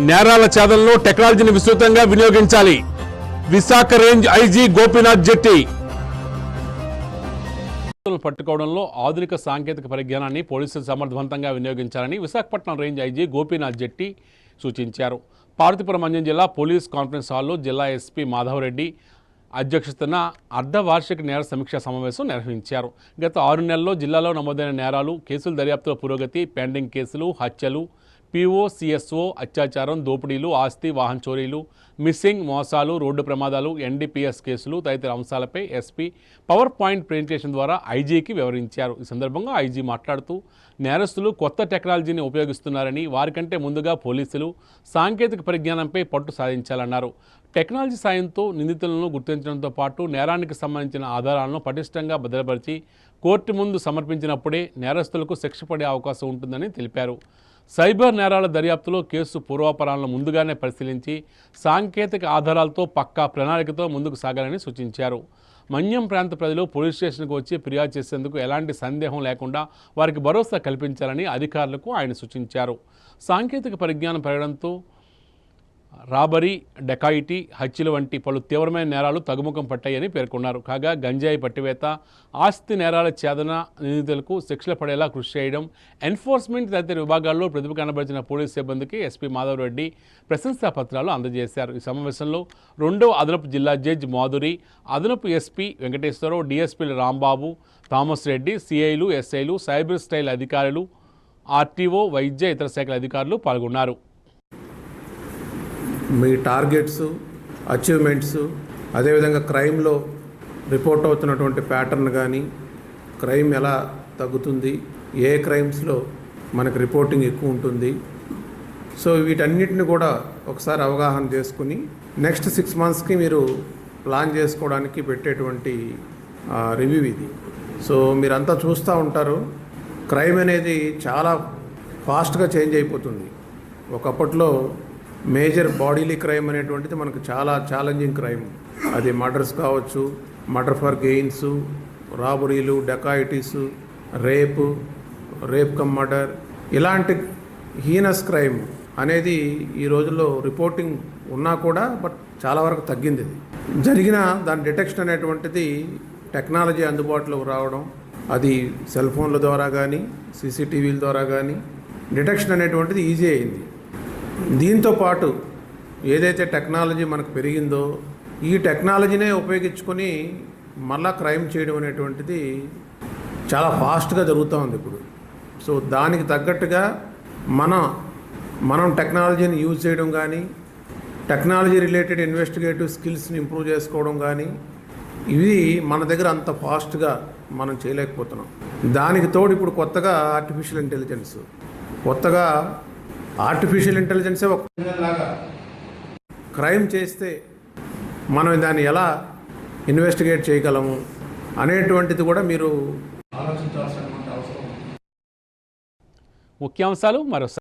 నేరాల ఛేదనలో టెక్నాలజీని విస్తృతంగా వినియోగించాలి. విశాఖ రేంజ్ ఐజీ గోపీనాథ్ జెట్టి. పట్టుకోవడంలో ఆధునిక సాంకేతిక పరిజ్ఞానాన్ని పోలీసులు సమర్థవంతంగా వినియోగించాలని విశాఖపట్నం రేంజ్ ఐజీ గోపీనాథ్ జెట్టి సూచించారు. పార్వతీపురం మంజం జిల్లా పోలీస్ కాన్ఫరెన్స్ హాల్లో జిల్లా ఎస్పీ మాధవరెడ్డి అధ్యక్షతన అర్ధవార్షిక నేర సమీక్షా సమావేశం నిర్వహించారు. గత 6 నెలల్లో జిల్లాలో నమోదైన నేరాలు, కేసుల దర్యాప్తుల పురోగతి, పెండింగ్ కేసులు, హత్యలు, పీఓ, సిఎస్ఓ, అత్యాచారం, దోపిడీలు, ఆస్తి వాహన చోరీలు, మిస్సింగ్, మోసాలు, రోడ్డు ప్రమాదాలు, ఎన్డీపీఎస్ కేసులు తదితర అంశాలపై ఎస్పీ పవర్ పాయింట్ ప్రెజెంటేషన్ ద్వారా ఐజీకి వివరించారు. ఈ సందర్భంగా ఐజీ మాట్లాడుతూ నేరస్తులు కొత్త టెక్నాలజీని ఉపయోగిస్తున్నారని, వారికంటే ముందుగా పోలీసులు సాంకేతిక పరిజ్ఞానంపై పట్టు సాధించాలన్నారు. టెక్నాలజీ సాయంతో నిందితులను గుర్తించడంతో పాటు నేరానికి సంబంధించిన ఆధారాలను పటిష్టంగా భద్రపరిచి కోర్టు ముందు సమర్పించినప్పుడే నేరస్తులకు శిక్ష పడే అవకాశం ఉంటుందని తెలిపారు. సైబర్ నేరాల దర్యాప్తులో కేసు పూర్వాపరాలను ముందుగానే పరిశీలించి సాంకేతిక ఆధారాలతో పక్కా ప్రణాళికతో ముందుకు సాగాలని సూచించారు. మన్యం ప్రాంత ప్రజలు పోలీస్ స్టేషన్కు వచ్చి ఫిర్యాదు చేసేందుకు ఎలాంటి సందేహం లేకుండా వారికి భరోసా కల్పించాలని అధికారులకు ఆయన సూచించారు. సాంకేతిక పరిజ్ఞానం పెరగడంతో రాబరీ, డకాయిటీ, హత్యలు వంటి పలు తీవ్రమైన నేరాలు తగ్గుముఖం పట్టాయని పేర్కొన్నారు. కాగా గంజాయి పట్టివేత, ఆస్తి నేరాల ఛేదన, నిందితులకు శిక్షలు పడేలా కృషి చేయడం, ఎన్ఫోర్స్మెంట్ తదితర విభాగాల్లో ప్రతిభ కనబరిచిన పోలీసు సిబ్బందికి ఎస్పీ మాధవరెడ్డి ప్రశంసా పత్రాలు అందజేశారు. ఈ సమావేశంలో 2వ అదనపు జిల్లా జడ్జి మాధురి, అదనపు ఎస్పీ వెంకటేశ్వరరావు, డిఎస్పీలు రాంబాబు, థామస్ రెడ్డి, సిఐలు, ఎస్ఐలు, సైబర్ స్టైల్ అధికారులు, ఆర్టీఓ, వైద్య ఇతర శాఖల అధికారులు పాల్గొన్నారు. మీ టార్గెట్స్, అచీవ్మెంట్స్, అదేవిధంగా క్రైమ్లో రిపోర్ట్ అవుతున్నటువంటి ప్యాటర్న్ కానీ, క్రైమ్ ఎలా తగ్గుతుంది, ఏ క్రైమ్స్లో మనకు రిపోర్టింగ్ ఎక్కువ ఉంటుంది, సో వీటన్నిటిని కూడా ఒకసారి అవగాహన చేసుకుని నెక్స్ట్ 6 మంత్స్కి మీరు ప్లాన్ చేసుకోవడానికి పెట్టేటువంటి రివ్యూ ఇది. సో మీరంతా చూస్తూ ఉంటారు, క్రైమ్ అనేది చాలా ఫాస్ట్గా చేంజ్ అయిపోతుంది. ఒకప్పట్లో మేజర్ బాడీలీ క్రైమ్ అనేటువంటిది మనకు చాలా ఛాలెంజింగ్ క్రైమ్. అది మర్డర్స్ కావచ్చు, మర్డర్ ఫర్ గెయిన్స్, రాబరీలు, డకాయిటీస్, రేప్ కమ్ మర్డర్, ఇలాంటి హీనస్ క్రైమ్ అనేది ఈ రోజుల్లో రిపోర్టింగ్ ఉన్నా కూడా బట్ చాలా వరకు తగ్గింది. జరిగిన దాని డిటెక్షన్ అనేటువంటిది టెక్నాలజీ అందుబాటులోకి రావడం, అది సెల్ ఫోన్ల ద్వారా కానీ, సీసీటీవీల ద్వారా కానీ డిటెక్షన్ అనేటువంటిది ఈజీ అయింది. దీంతో పాటు ఏదైతే టెక్నాలజీ మనకు పెరిగిందో ఈ టెక్నాలజీనే ఉపయోగించుకొని మళ్ళా క్రైమ్ చేయడం అనేటువంటిది చాలా ఫాస్ట్గా జరుగుతూ ఉంది ఇప్పుడు. సో దానికి తగ్గట్టుగా మనం టెక్నాలజీని యూజ్ చేయడం కానీ, టెక్నాలజీ రిలేటెడ్ ఇన్వెస్టిగేటివ్ స్కిల్స్ని ఇంప్రూవ్ చేసుకోవడం కానీ, ఇవి మన దగ్గర అంత ఫాస్ట్గా మనం చేయలేకపోతున్నాం. దానికి తోడు ఇప్పుడు కొత్తగా ఆర్టిఫిషియల్ ఇంటెలిజెన్సే ఒక లాగా క్రైమ్ చేస్తే మనం దాన్ని ఎలా ఇన్వెస్టిగేట్ చేయగలము అనేటువంటిది కూడా మీరు ఆలోచించాల్సిన అవసరం. ముఖ్యాంశాలు మరోసారి.